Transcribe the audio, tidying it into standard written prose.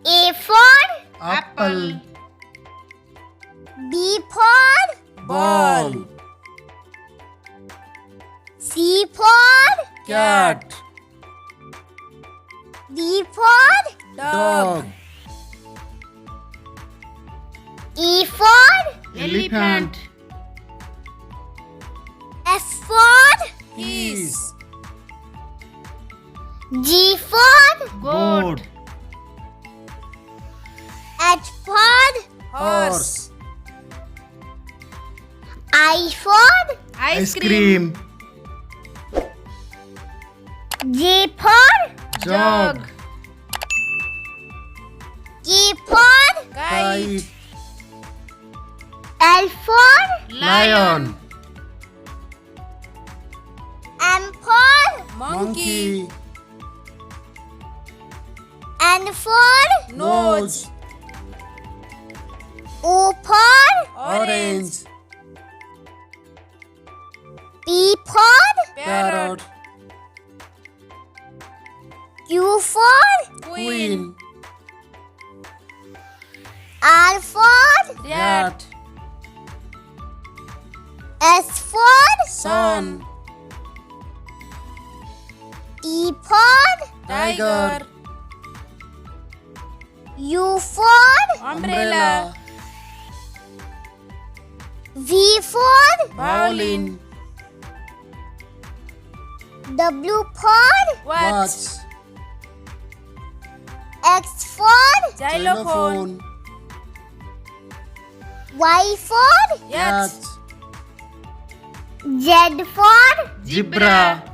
A for apple. B for Ball. C for Cat. D for Dog. E for Elephant. F for Geese. G for Goat. H for Horse. I for Ice cream. J for Jug. K for Kite. L for Lion. M for Monkey. N for Nose. O for Orange. P for Parrot. Q for Queen. R for Rat. S for Sun. T for Tiger. U for Umbrella. V for Violin. W for Watch. X for Xylophone. Y for Yacht. Z for Zebra.